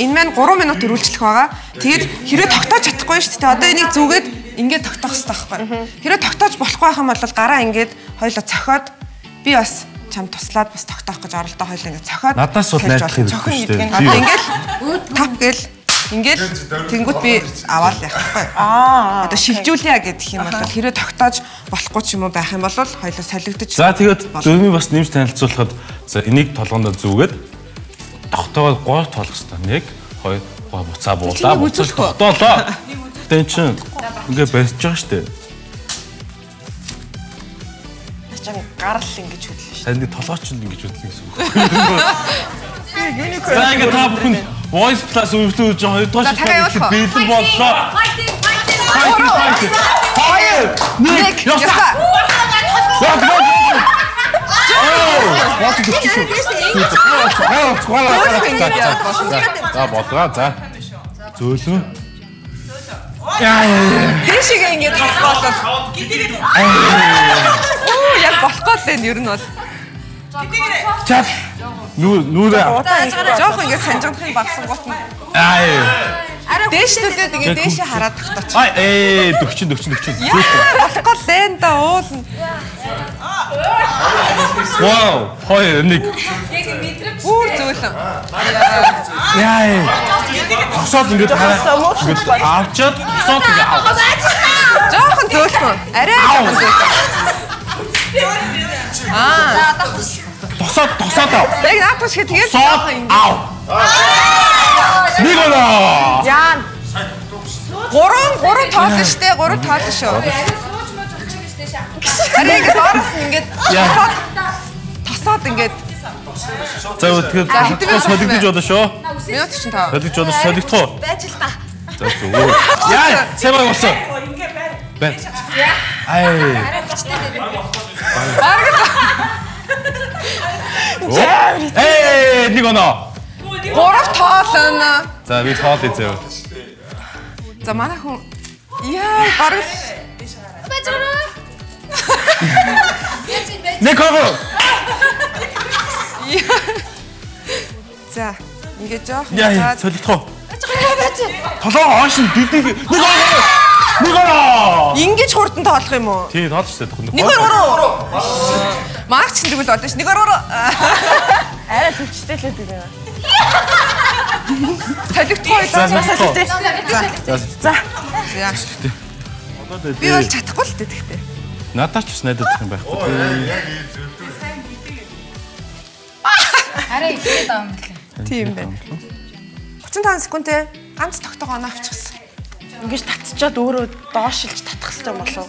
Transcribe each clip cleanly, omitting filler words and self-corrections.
энэ маань 3 минут өрүүлжлэх байгаа. Тэгээд хэрэг тогтоож чадахгүй шүү дээ. Одоо энийг зүгээд ингээд тогтоох хэрэгтэй байхгүй. Хэрэг тогтоож болохгүй байх юм бол гараа ингээд хоёлоо цохиод би бас чам туслаад бас тогтоох гэж оролдоо хоёлоо ингээд цохиод. Надаас бол найдах хэрэгтэй шүү дээ. Одоо ингээд тав гэл ингээд тэнгууд би аваад явахгүй. Одоо шилжүүлье гэдэг юм бол хэрэг тогтоож болохгүй ч юм уу байх юм бол хоёлоо солигдож. За тэгээд дөрмийн бас нэмж танилцуулахад за энийг толгоонд зүгээд тогтоогоо 3 тоолох хэрэгтэй. 1 2 буцаа буулаа. Буцаж тогтоолоо. Тэн чин ингээ барьж байгаа штэ. Начаа гарал ингэж хөдлөө штэ. Танд толгооч нь ингэж хөдлөх гэсэн үг. За ингээ та бүхэн voice plus үргэлжлүүлж байгаа 2 дахь шатыг бэлэн боллоо. Хоёр. Нэг. Яса. За бодлоо за. Зөөлөн. Тэшиг ингэ толгоолол. Оо яг болохгүй л энэ ер нь бол. Чад. Нүрээ. Жоох ингэ санжигдахын багсан гот нь. Дээш төлөөд ингэ дээшээ хараад тагтаач. 40. Болохгүй л энэ да уулна. Вау, хоёр нэг. Бүр зөөлөн. Тосоод ингээд авчаад тосоод ингээд ав. Жохон зөөлөн. Арай жохон зөөлөн. Тосоод ав. Яг наатах шиг тэгээд ав. Нэг оноо. Яан. 3 тоолно штэ, 3 тоолно шүү. Арай ингээд доороос ингээд тосоод ингээд. За тэгэхээр солигдож болно шүү. Минут 45. Солигдож болно, солигдох уу? Байж л та. За зүгээр. Яа, сэмэг болсон. Бай. Нэг оноо. 3 тоолно. За би тоолъё зөө. За манай хүн яа бараг байж байгаа. Нэг хоо. За ингээд жоох. Яа, солигдох уу? Толгой хоош нь дидиг. Нэг оноо. Ингэж хурдан тоолох юм уу? Тий, тоолж штэ тохно. 1 2 3. Маркч тэгвэл болоо ш. 1 2 3. Арай төвчтэй л гэдэг юм. Солигдох уу? За. Би бол чадахгүй л дээ тэгтээ. Надад ч бас найдах юм байхгүй. Арай ихэд байгаа юм лээ. Тийм байна. 35 секундтэй ганц тогтоогоо оноо авчихсан. Ингэж татчихад өөрөө доошилж татах хэрэгтэй болов.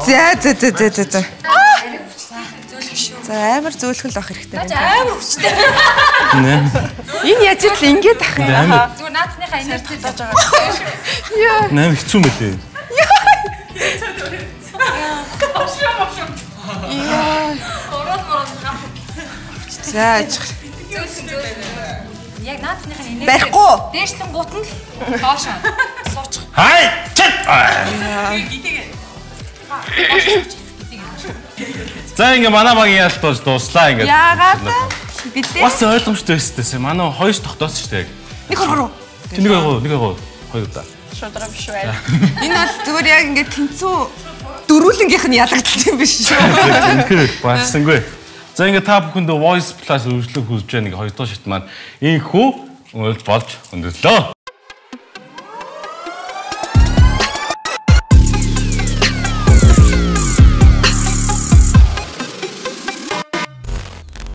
За. За амар зөөлхөн л авах хэрэгтэй байна. Амар хүчтэй. Энэ яаж л ингэж ах юм. Зүгээр наадныхаа энерги дож байгаа. Наа хэцүү мөлий. За. Яг наадныхаа энерги барихгүй. Дээшлэн гутна л хоошоо суучих. Хай! Чит! За ингээ манай багийн ялт болж дууслаа ингээ. Яагаад билээ? Бас ойлгомжтой байстай. Манай хоёр тогтоосон шүү дээ. 1 2 3. 1 2 хоёр удаа. Шудрам биш бай. Энэ бол зүгээр яг ингээд тэнцүү дөрүүлэнгийнх нь ялагдчих юм биш шүү. Тэгэхээр бассангүй. За ингээ та бүхэнд voice plus үргэлжлэх хүсэж байгаа нэг хоёр дахь шат маань инхүү болж өндөрлөө.